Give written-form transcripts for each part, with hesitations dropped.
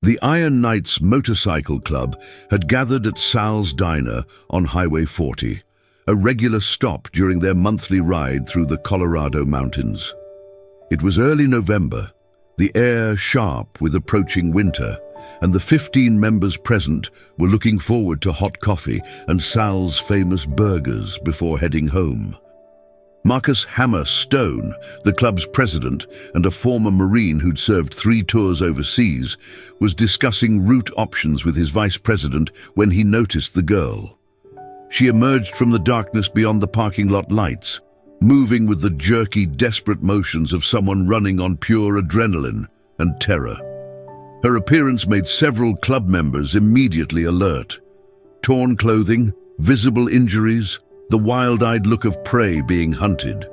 The Iron Knights Motorcycle Club had gathered at Sal's Diner on Highway 40, a regular stop during their monthly ride through the Colorado mountains. It was early November, the air sharp with approaching winter, and the 15 members present were looking forward to hot coffee and Sal's famous burgers before heading home. Marcus "Hammer" Stone, the club's president and a former Marine who'd served 3 tours overseas, was discussing route options with his vice president when he noticed the girl. She emerged from the darkness beyond the parking lot lights, moving with the jerky, desperate motions of someone running on pure adrenaline and terror. Her appearance made several club members immediately alert. Torn clothing, visible injuries, the wild-eyed look of prey being hunted.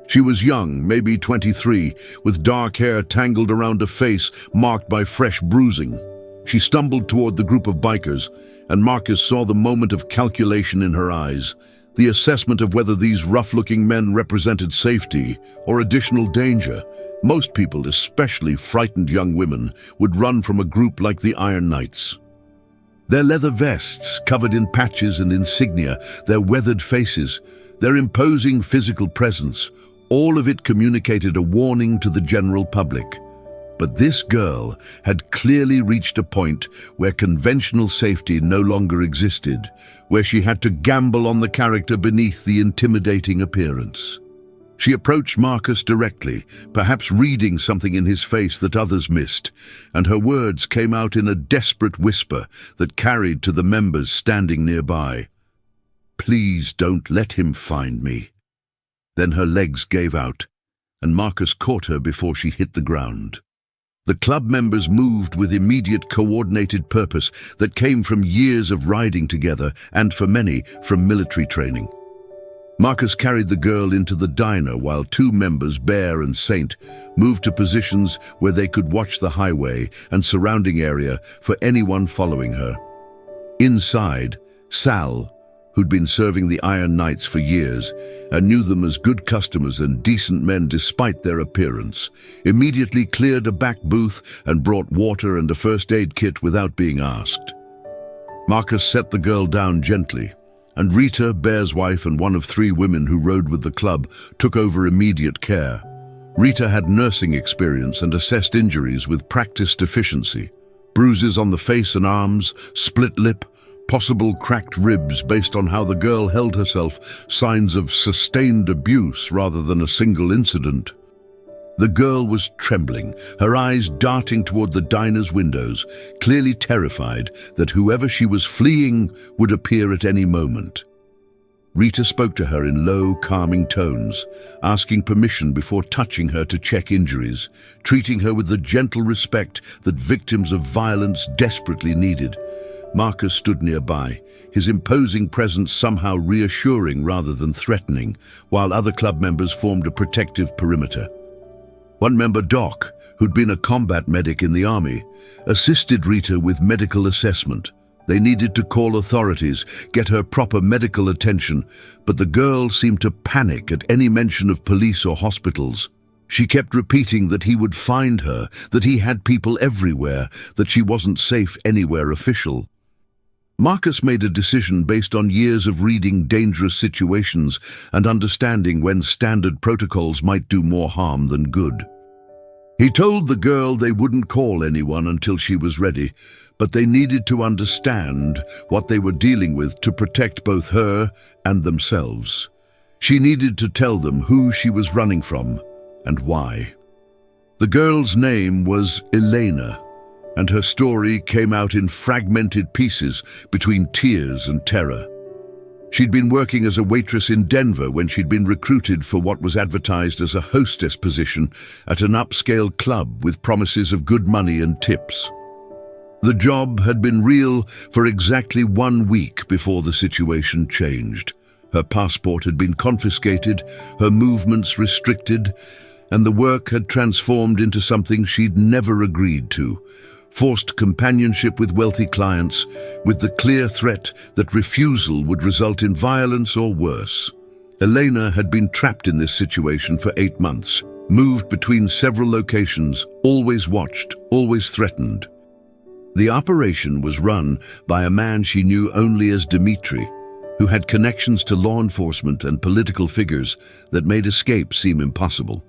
She was young, maybe 23, with dark hair tangled around a face marked by fresh bruising. She stumbled toward the group of bikers, and Marcus saw the moment of calculation in her eyes, the assessment of whether these rough-looking men represented safety or additional danger. Most people, especially frightened young women, would run from a group like the Iron Knights. Their leather vests, covered in patches and insignia, their weathered faces, their imposing physical presence, all of it communicated a warning to the general public. But this girl had clearly reached a point where conventional safety no longer existed, where she had to gamble on the character beneath the intimidating appearance. She approached Marcus directly, perhaps reading something in his face that others missed, and her words came out in a desperate whisper that carried to the members standing nearby. "Please don't let him find me." Then her legs gave out, and Marcus caught her before she hit the ground. The club members moved with immediate coordinated purpose that came from years of riding together and, for many, from military training. Marcus carried the girl into the diner while 2 members, Bear and Saint, moved to positions where they could watch the highway and surrounding area for anyone following her. Inside, Sal, who'd been serving the Iron Knights for years and knew them as good customers and decent men despite their appearance, immediately cleared a back booth and brought water and a first aid kit without being asked. Marcus set the girl down gently, and Rita, Bear's wife and one of 3 women who rode with the club, took over immediate care. Rita had nursing experience and assessed injuries with practiced efficiency. Bruises on the face and arms, split lip, possible cracked ribs based on how the girl held herself, signs of sustained abuse rather than a single incident. The girl was trembling, her eyes darting toward the diner's windows, clearly terrified that whoever she was fleeing would appear at any moment. Rita spoke to her in low, calming tones, asking permission before touching her to check injuries, treating her with the gentle respect that victims of violence desperately needed. Marcus stood nearby, his imposing presence somehow reassuring rather than threatening, while other club members formed a protective perimeter. One member, Doc, who'd been a combat medic in the army, assisted Rita with medical assessment. They needed to call authorities, get her proper medical attention, but the girl seemed to panic at any mention of police or hospitals. She kept repeating that he would find her, that he had people everywhere, that she wasn't safe anywhere official. Marcus made a decision based on years of reading dangerous situations and understanding when standard protocols might do more harm than good. He told the girl they wouldn't call anyone until she was ready, but they needed to understand what they were dealing with to protect both her and themselves. She needed to tell them who she was running from and why. The girl's name was Elena, and her story came out in fragmented pieces between tears and terror. She'd been working as a waitress in Denver when she'd been recruited for what was advertised as a hostess position at an upscale club with promises of good money and tips. The job had been real for exactly 1 week before the situation changed. Her passport had been confiscated, her movements restricted, and the work had transformed into something she'd never agreed to. Forced companionship with wealthy clients, with the clear threat that refusal would result in violence or worse. Elena had been trapped in this situation for 8 months, moved between several locations, always watched, always threatened. The operation was run by a man she knew only as Dmitry, who had connections to law enforcement and political figures that made escape seem impossible.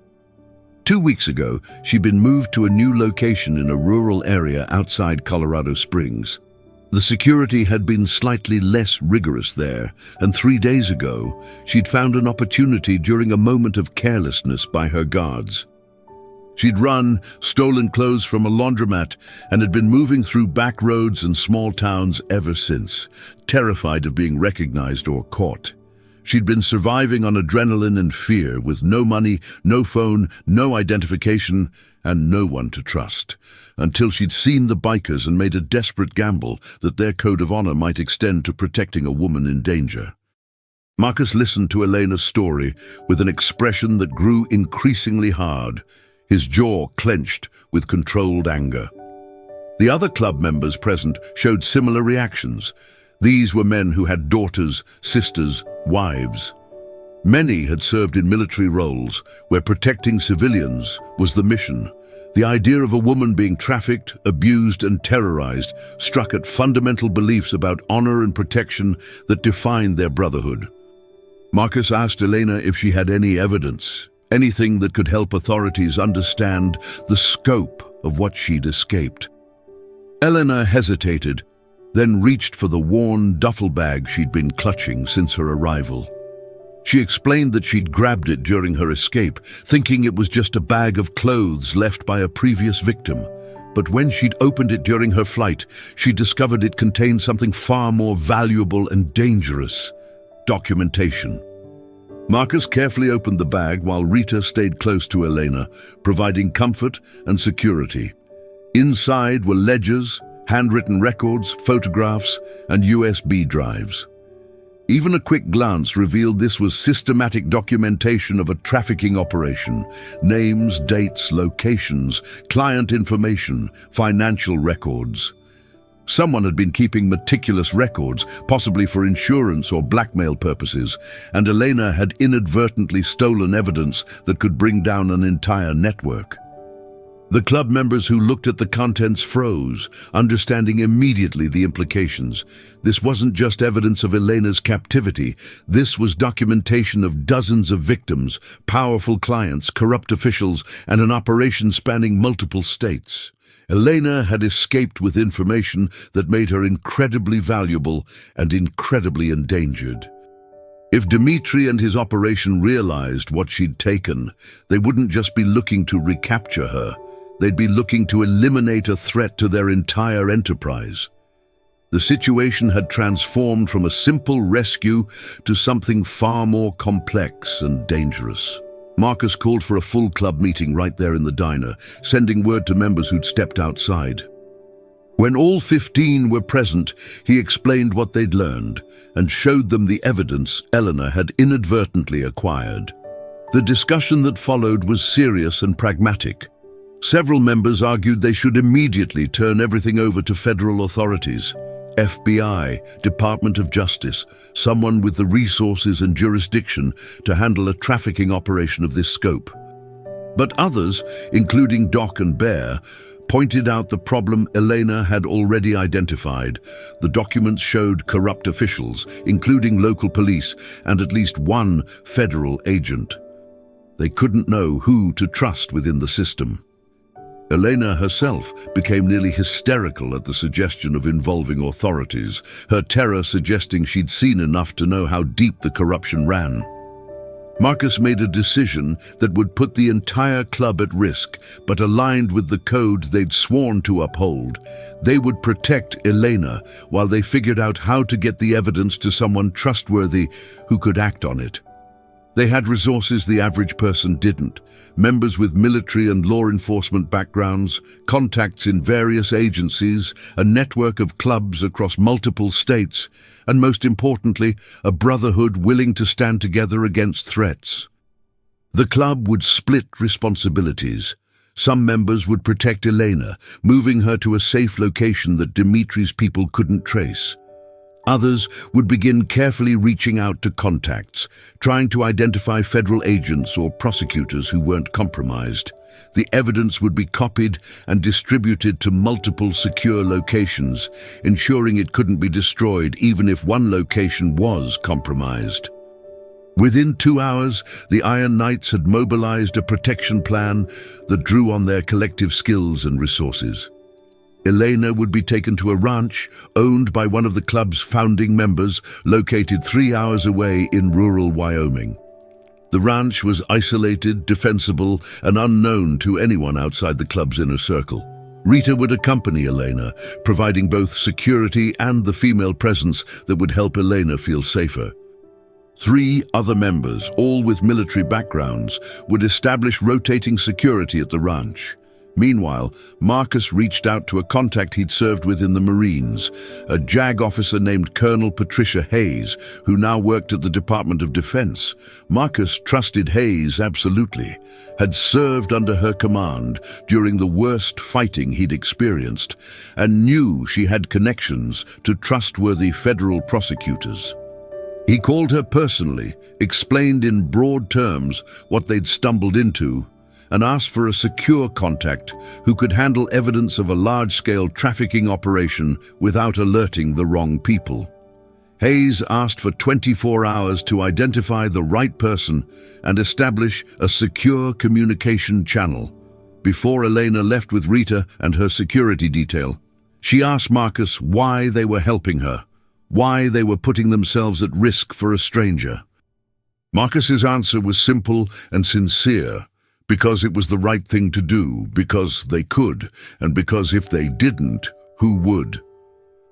2 weeks ago, she'd been moved to a new location in a rural area outside Colorado Springs. The security had been slightly less rigorous there, and 3 days ago, she'd found an opportunity during a moment of carelessness by her guards. She'd run stolen clothes from a laundromat and had been moving through back roads and small towns ever since, terrified of being recognized or caught. She'd been surviving on adrenaline and fear, with no money, no phone, no identification, and no one to trust, until she'd seen the bikers and made a desperate gamble that their code of honor might extend to protecting a woman in danger. Marcus listened to Elena's story with an expression that grew increasingly hard, his jaw clenched with controlled anger. The other club members present showed similar reactions. These were men who had daughters, sisters, wives. Many had served in military roles where protecting civilians was the mission. The idea of a woman being trafficked, abused, and terrorized struck at fundamental beliefs about honor and protection that defined their brotherhood. Marcus asked Elena if she had any evidence, anything that could help authorities understand the scope of what she'd escaped. Elena hesitated, then reached for the worn duffel bag she'd been clutching since her arrival. She explained that she'd grabbed it during her escape, thinking it was just a bag of clothes left by a previous victim. But when she'd opened it during her flight, she discovered it contained something far more valuable and dangerous: documentation. Marcus carefully opened the bag while Rita stayed close to Elena, providing comfort and security. Inside were ledgers, handwritten records, photographs, and USB drives. Even a quick glance revealed this was systematic documentation of a trafficking operation: names, dates, locations, client information, financial records. Someone had been keeping meticulous records, possibly for insurance or blackmail purposes, and Elena had inadvertently stolen evidence that could bring down an entire network. The club members who looked at the contents froze, understanding immediately the implications. This wasn't just evidence of Elena's captivity. This was documentation of dozens of victims, powerful clients, corrupt officials, and an operation spanning multiple states. Elena had escaped with information that made her incredibly valuable and incredibly endangered. If Dmitry and his operation realized what she'd taken, they wouldn't just be looking to recapture her. They'd be looking to eliminate a threat to their entire enterprise. The situation had transformed from a simple rescue to something far more complex and dangerous. Marcus called for a full club meeting right there in the diner, sending word to members who'd stepped outside. When all 15 were present, he explained what they'd learned and showed them the evidence Elena had inadvertently acquired. The discussion that followed was serious and pragmatic. Several members argued they should immediately turn everything over to federal authorities, FBI, Department of Justice, someone with the resources and jurisdiction to handle a trafficking operation of this scope. But others, including Doc and Bear, pointed out the problem Elena had already identified. The documents showed corrupt officials, including local police, and at least one federal agent. They couldn't know who to trust within the system. Elena herself became nearly hysterical at the suggestion of involving authorities, her terror suggesting she'd seen enough to know how deep the corruption ran. Marcus made a decision that would put the entire club at risk, but aligned with the code they'd sworn to uphold. They would protect Elena while they figured out how to get the evidence to someone trustworthy who could act on it. They had resources the average person didn't: members with military and law enforcement backgrounds, contacts in various agencies, a network of clubs across multiple states, and most importantly, a brotherhood willing to stand together against threats. The club would split responsibilities. Some members would protect Elena, moving her to a safe location that Dmitry's people couldn't trace. Others would begin carefully reaching out to contacts, trying to identify federal agents or prosecutors who weren't compromised. The evidence would be copied and distributed to multiple secure locations, ensuring it couldn't be destroyed even if one location was compromised. Within 2 hours, the Iron Knights had mobilized a protection plan that drew on their collective skills and resources. Elena would be taken to a ranch owned by one of the club's founding members, located 3 hours away in rural Wyoming. The ranch was isolated, defensible, and unknown to anyone outside the club's inner circle. Rita would accompany Elena, providing both security and the female presence that would help Elena feel safer. 3 other members, all with military backgrounds, would establish rotating security at the ranch. Meanwhile, Marcus reached out to a contact he'd served with in the Marines, a JAG officer named Colonel Patricia Hayes, who now worked at the Department of Defense. Marcus trusted Hayes absolutely, had served under her command during the worst fighting he'd experienced, and knew she had connections to trustworthy federal prosecutors. He called her personally, explained in broad terms what they'd stumbled into, and asked for a secure contact who could handle evidence of a large-scale trafficking operation without alerting the wrong people. Hayes asked for 24 hours to identify the right person and establish a secure communication channel. Before Elena left with Rita and her security detail, she asked Marcus why they were helping her, why they were putting themselves at risk for a stranger. Marcus's answer was simple and sincere, because it was the right thing to do, because they could, and because if they didn't, who would?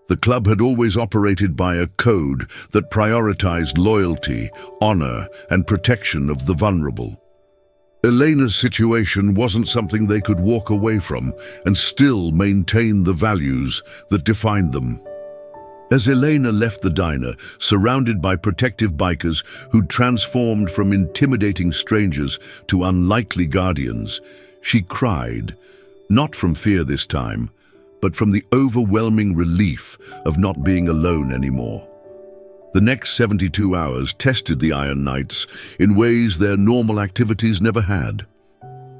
The club had always operated by a code that prioritized loyalty, honor, and protection of the vulnerable. Elena's situation wasn't something they could walk away from and still maintain the values that defined them. As Elena left the diner, surrounded by protective bikers who'd transformed from intimidating strangers to unlikely guardians, she cried, not from fear this time, but from the overwhelming relief of not being alone anymore. The next 72 hours tested the Iron Knights in ways their normal activities never had.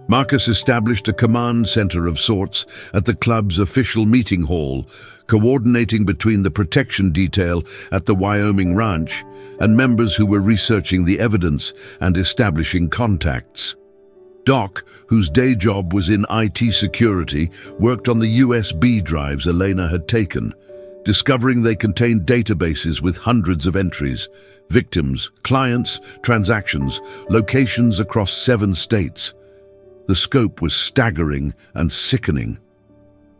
Marcus established a command center of sorts at the club's official meeting hall, coordinating between the protection detail at the Wyoming ranch and members who were researching the evidence and establishing contacts. Doc, whose day job was in IT security, worked on the USB drives Elena had taken, discovering they contained databases with hundreds of entries, victims, clients, transactions, locations across 7 states. The scope was staggering and sickening.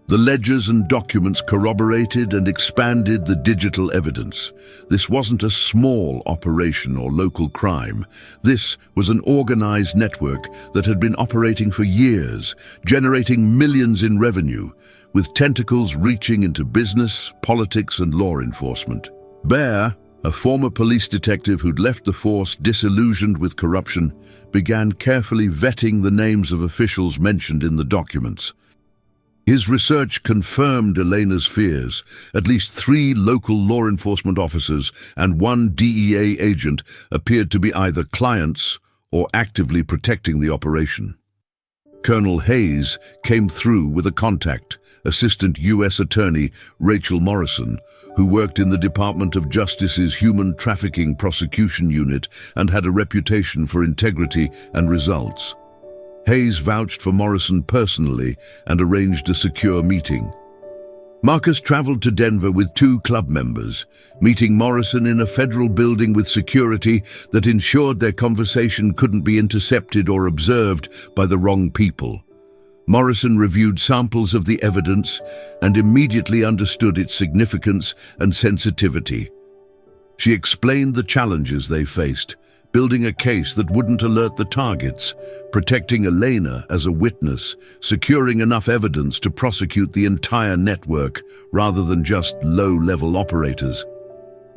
The ledgers and documents corroborated and expanded the digital evidence. This wasn't a small operation or local crime. This was an organized network that had been operating for years, generating millions in revenue, with tentacles reaching into business, politics, and law enforcement. Bear, a former police detective who'd left the force disillusioned with corruption, began carefully vetting the names of officials mentioned in the documents. His research confirmed Elena's fears. At least 3 local law enforcement officers and 1 DEA agent appeared to be either clients or actively protecting the operation. Colonel Hayes came through with a contact, Assistant U.S. Attorney Rachel Morrison, who worked in the Department of Justice's Human Trafficking Prosecution Unit and had a reputation for integrity and results. Hayes vouched for Morrison personally and arranged a secure meeting. Marcus traveled to Denver with 2 club members, meeting Morrison in a federal building with security that ensured their conversation couldn't be intercepted or observed by the wrong people. Morrison reviewed samples of the evidence and immediately understood its significance and sensitivity. She explained the challenges they faced, building a case that wouldn't alert the targets, protecting Elena as a witness, securing enough evidence to prosecute the entire network rather than just low-level operators.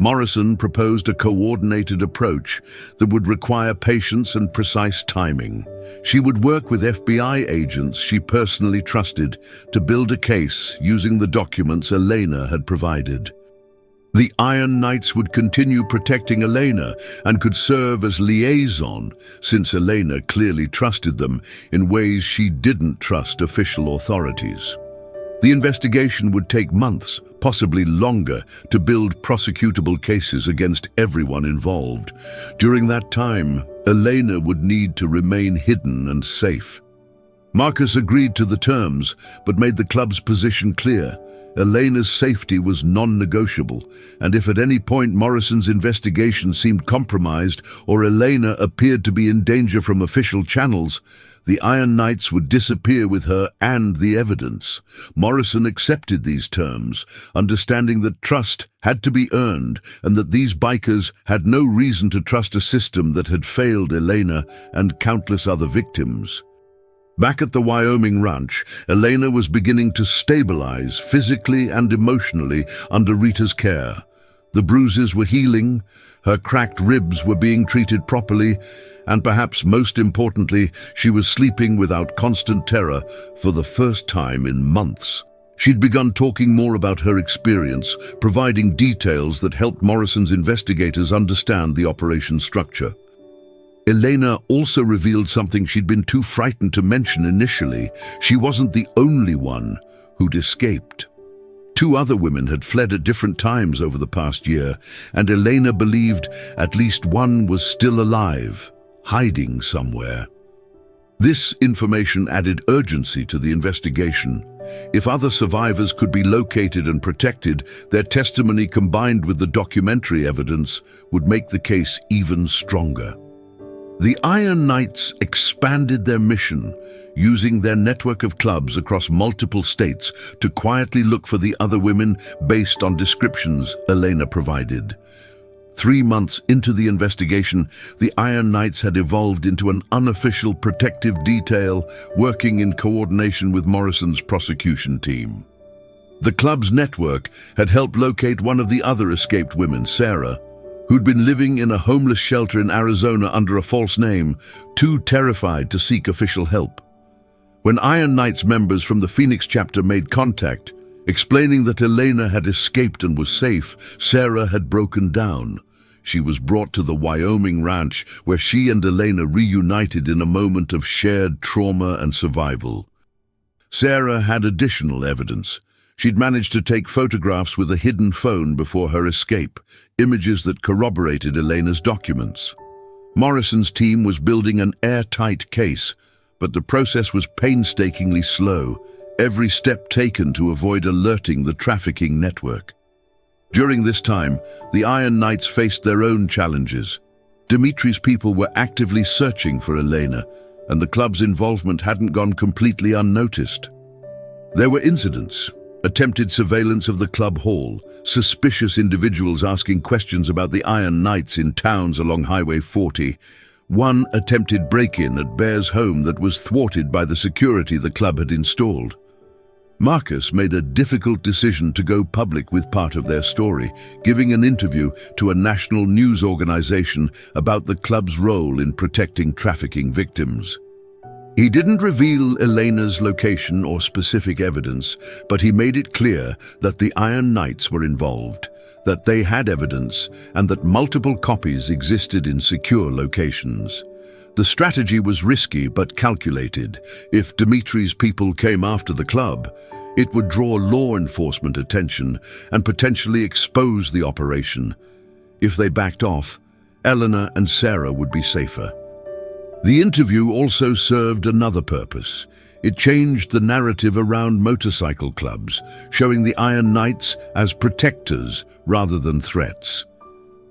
Morrison proposed a coordinated approach that would require patience and precise timing. She would work with FBI agents she personally trusted to build a case using the documents Elena had provided. The Iron Knights would continue protecting Elena and could serve as liaison, since Elena clearly trusted them in ways she didn't trust official authorities. The investigation would take months, possibly longer, to build prosecutable cases against everyone involved. During that time, Elena would need to remain hidden and safe. Marcus agreed to the terms, but made the club's position clear. Elena's safety was non-negotiable, and if at any point Morrison's investigation seemed compromised or Elena appeared to be in danger from official channels, the Iron Knights would disappear with her and the evidence. Morrison accepted these terms, understanding that trust had to be earned and that these bikers had no reason to trust a system that had failed Elena and countless other victims. Back at the Wyoming ranch, Elena was beginning to stabilize physically and emotionally under Rita's care. The bruises were healing, her cracked ribs were being treated properly, and perhaps most importantly, she was sleeping without constant terror for the first time in months. She'd begun talking more about her experience, providing details that helped Morrison's investigators understand the operation structure. Elena also revealed something she'd been too frightened to mention initially. She wasn't the only one who'd escaped. 2 other women had fled at different times over the past year, and Elena believed at least one was still alive, hiding somewhere. This information added urgency to the investigation. If other survivors could be located and protected, their testimony combined with the documentary evidence would make the case even stronger. The Iron Knights expanded their mission, using their network of clubs across multiple states to quietly look for the other women based on descriptions Elena provided. 3 months into the investigation, the Iron Knights had evolved into an unofficial protective detail working in coordination with Morrison's prosecution team. The club's network had helped locate one of the other escaped women, Sarah, who'd been living in a homeless shelter in Arizona under a false name, too terrified to seek official help. When Iron Knights members from the Phoenix chapter made contact, explaining that Elena had escaped and was safe, Sarah had broken down. She was brought to the Wyoming ranch, where she and Elena reunited in a moment of shared trauma and survival. Sarah had additional evidence. She'd managed to take photographs with a hidden phone before her escape, images that corroborated Elena's documents. Morrison's team was building an airtight case, but the process was painstakingly slow, every step taken to avoid alerting the trafficking network. During this time, the Iron Knights faced their own challenges. Dimitri's people were actively searching for Elena, and the club's involvement hadn't gone completely unnoticed. There were incidents. Attempted surveillance of the club hall, suspicious individuals asking questions about the Iron Knights in towns along Highway 40, one attempted break-in at Bear's home that was thwarted by the security the club had installed. Marcus made a difficult decision to go public with part of their story, giving an interview to a national news organization about the club's role in protecting trafficking victims. He didn't reveal Elena's location or specific evidence, but he made it clear that the Iron Knights were involved, that they had evidence, and that multiple copies existed in secure locations. The strategy was risky but calculated. If Dimitri's people came after the club, it would draw law enforcement attention and potentially expose the operation. If they backed off, Eleanor and Sarah would be safer. The interview also served another purpose. It changed the narrative around motorcycle clubs, showing the Iron Knights as protectors rather than threats.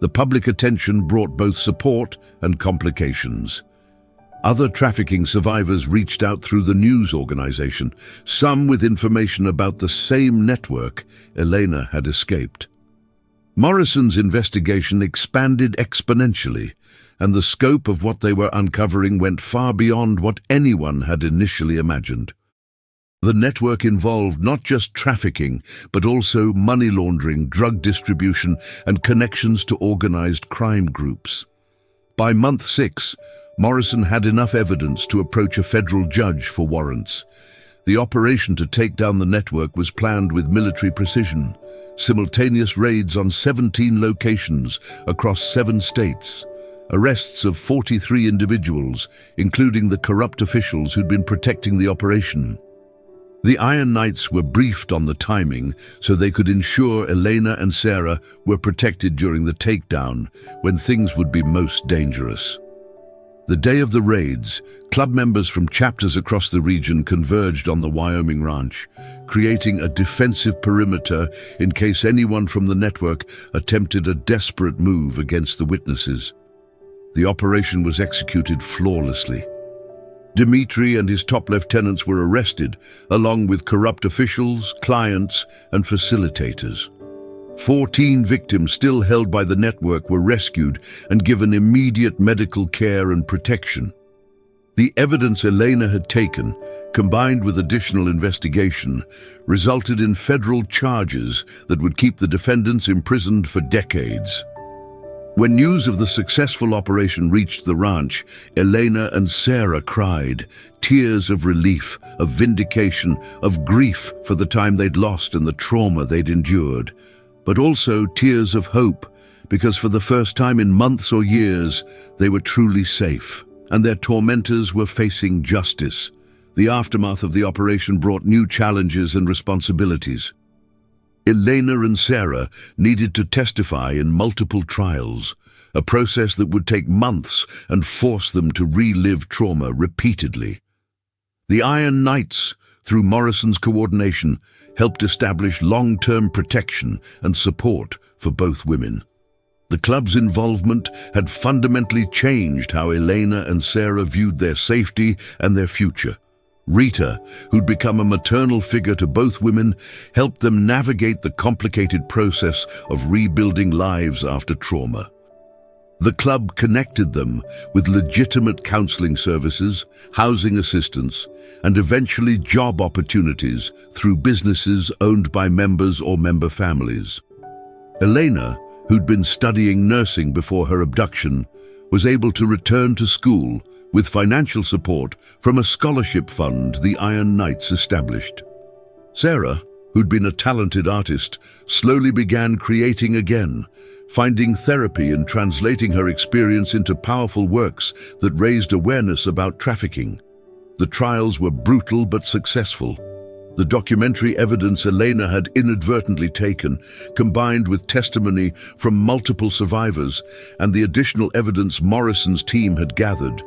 The public attention brought both support and complications. Other trafficking survivors reached out through the news organization, some with information about the same network Elena had escaped. Morrison's investigation expanded exponentially, and the scope of what they were uncovering went far beyond what anyone had initially imagined. The network involved not just trafficking, but also money laundering, drug distribution, and connections to organized crime groups. By month 6, Morrison had enough evidence to approach a federal judge for warrants. The operation to take down the network was planned with military precision. simultaneous raids on 17 locations across 7 states, arrests of 43 individuals, including the corrupt officials who'd been protecting the operation. The Iron Knights were briefed on the timing so they could ensure Elena and Sarah were protected during the takedown when things would be most dangerous. The day of the raids, club members from chapters across the region converged on the Wyoming ranch, creating a defensive perimeter in case anyone from the network attempted a desperate move against the witnesses. The operation was executed flawlessly. Dmitry and his top lieutenants were arrested, along with corrupt officials, clients, and facilitators. 14 victims still held by the network were rescued and given immediate medical care and protection. The evidence Elena had taken, combined with additional investigation, resulted in federal charges that would keep the defendants imprisoned for decades. When news of the successful operation reached the ranch, Elena and Sarah cried, tears of relief, of vindication, of grief for the time they'd lost and the trauma they'd endured, but also tears of hope, because for the first time in months or years, they were truly safe, and their tormentors were facing justice. The aftermath of the operation brought new challenges and responsibilities. Elena and Sarah needed to testify in multiple trials, a process that would take months and force them to relive trauma repeatedly. The Iron Knights, through Morrison's coordination, helped establish long-term protection and support for both women. The club's involvement had fundamentally changed how Elena and Sarah viewed their safety and their future. Rita, who'd become a maternal figure to both women, helped them navigate the complicated process of rebuilding lives after trauma. The club connected them with legitimate counseling services, housing assistance, and eventually job opportunities through businesses owned by members or member families. Elena, who'd been studying nursing before her abduction, was able to return to school with financial support from a scholarship fund the Iron Knights established. Sarah, who'd been a talented artist, slowly began creating again, finding therapy and translating her experience into powerful works that raised awareness about trafficking. The trials were brutal but successful. The documentary evidence Elena had inadvertently taken, combined with testimony from multiple survivors and the additional evidence Morrison's team had gathered,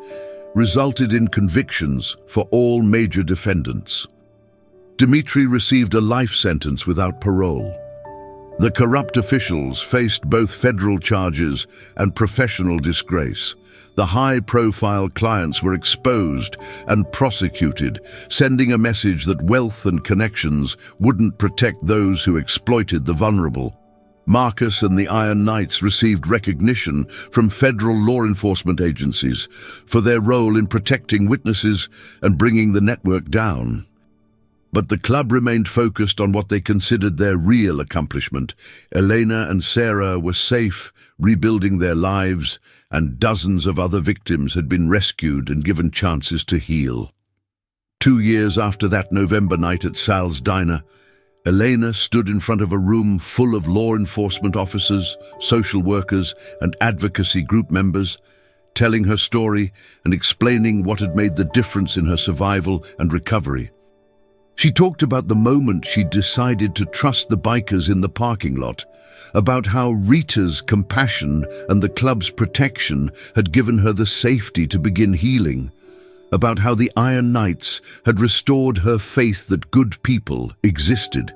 resulted in convictions for all major defendants. Dmitry received a life sentence without parole. The corrupt officials faced both federal charges and professional disgrace. The high-profile clients were exposed and prosecuted, sending a message that wealth and connections wouldn't protect those who exploited the vulnerable. Marcus and the Iron Knights received recognition from federal law enforcement agencies for their role in protecting witnesses and bringing the network down. But the club remained focused on what they considered their real accomplishment. Elena and Sarah were safe, rebuilding their lives, and dozens of other victims had been rescued and given chances to heal. 2 years after that November night at Sal's diner, Elena stood in front of a room full of law enforcement officers, social workers, and advocacy group members, telling her story and explaining what had made the difference in her survival and recovery. She talked about the moment she decided to trust the bikers in the parking lot, about how Rita's compassion and the club's protection had given her the safety to begin healing, about how the Iron Knights had restored her faith that good people existed.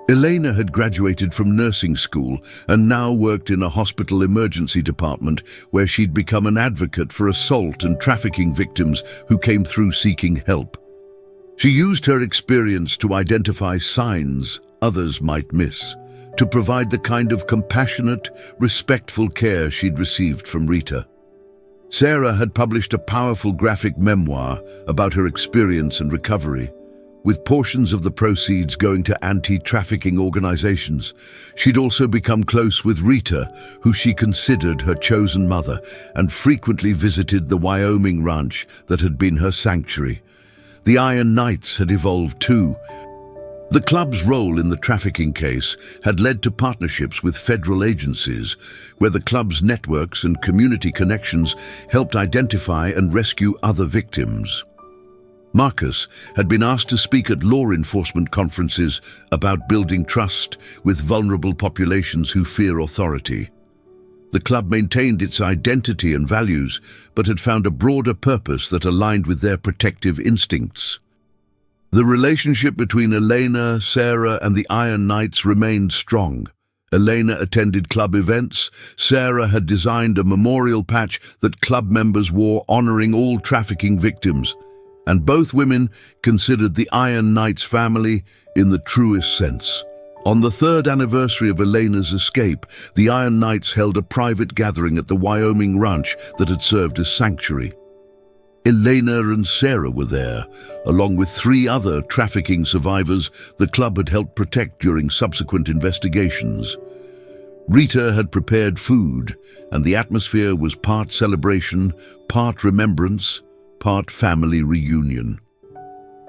Elena had graduated from nursing school and now worked in a hospital emergency department where she'd become an advocate for assault and trafficking victims who came through seeking help. She used her experience to identify signs others might miss, to provide the kind of compassionate, respectful care she'd received from Rita. Sarah had published a powerful graphic memoir about her experience and recovery, with portions of the proceeds going to anti-trafficking organizations. She'd also become close with Rita, who she considered her chosen mother, and frequently visited the Wyoming ranch that had been her sanctuary. The Iron Knights had evolved too. The club's role in the trafficking case had led to partnerships with federal agencies, where the club's networks and community connections helped identify and rescue other victims. Marcus had been asked to speak at law enforcement conferences about building trust with vulnerable populations who fear authority. The club maintained its identity and values, but had found a broader purpose that aligned with their protective instincts. The relationship between Elena, Sarah, and the Iron Knights remained strong. Elena attended club events. Sarah had designed a memorial patch that club members wore honoring all trafficking victims, and both women considered the Iron Knights family in the truest sense. On the third anniversary of Elena's escape, the Iron Knights held a private gathering at the Wyoming ranch that had served as sanctuary. Elena and Sarah were there, along with 3 other trafficking survivors the club had helped protect during subsequent investigations. Rita had prepared food, and the atmosphere was part celebration, part remembrance, part family reunion.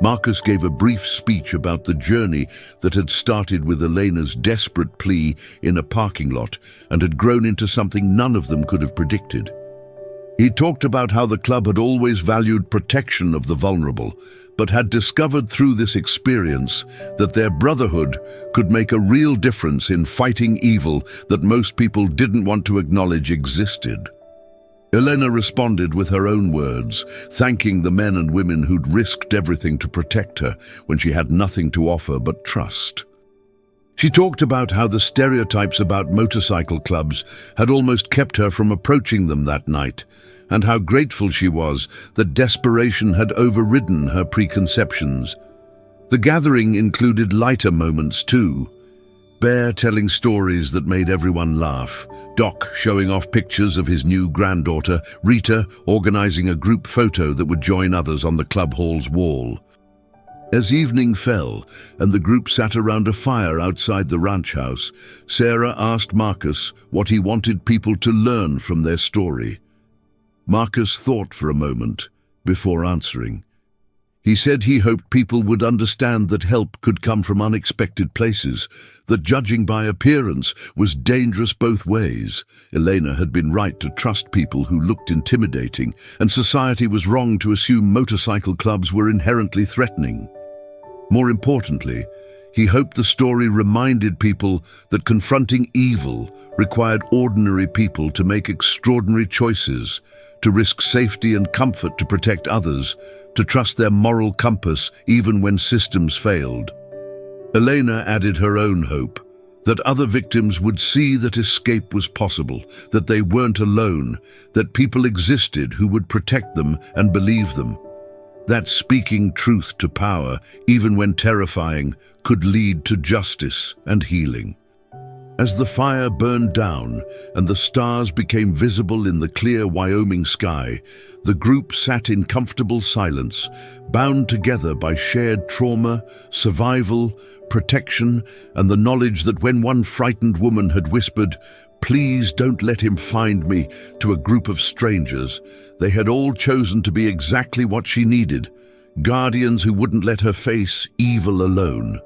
Marcus gave a brief speech about the journey that had started with Elena's desperate plea in a parking lot and had grown into something none of them could have predicted. He talked about how the club had always valued protection of the vulnerable, but had discovered through this experience that their brotherhood could make a real difference in fighting evil that most people didn't want to acknowledge existed. Elena responded with her own words, thanking the men and women who'd risked everything to protect her when she had nothing to offer but trust. She talked about how the stereotypes about motorcycle clubs had almost kept her from approaching them that night, and how grateful she was that desperation had overridden her preconceptions. The gathering included lighter moments too. Bear telling stories that made everyone laugh, Doc showing off pictures of his new granddaughter, Rita organizing a group photo that would join others on the club hall's wall. As evening fell and the group sat around a fire outside the ranch house, Sarah asked Marcus what he wanted people to learn from their story. Marcus thought for a moment before answering. He said he hoped people would understand that help could come from unexpected places, that judging by appearance was dangerous both ways. Elena had been right to trust people who looked intimidating, and society was wrong to assume motorcycle clubs were inherently threatening. More importantly, he hoped the story reminded people that confronting evil required ordinary people to make extraordinary choices, to risk safety and comfort to protect others, to trust their moral compass even when systems failed. Elena added her own hope, that other victims would see that escape was possible, that they weren't alone, that people existed who would protect them and believe them. That speaking truth to power, even when terrifying, could lead to justice and healing. As the fire burned down and the stars became visible in the clear Wyoming sky, the group sat in comfortable silence, bound together by shared trauma, survival, protection, and the knowledge that when one frightened woman had whispered, "Please don't let him find me," to a group of strangers, they had all chosen to be exactly what she needed, guardians who wouldn't let her face evil alone.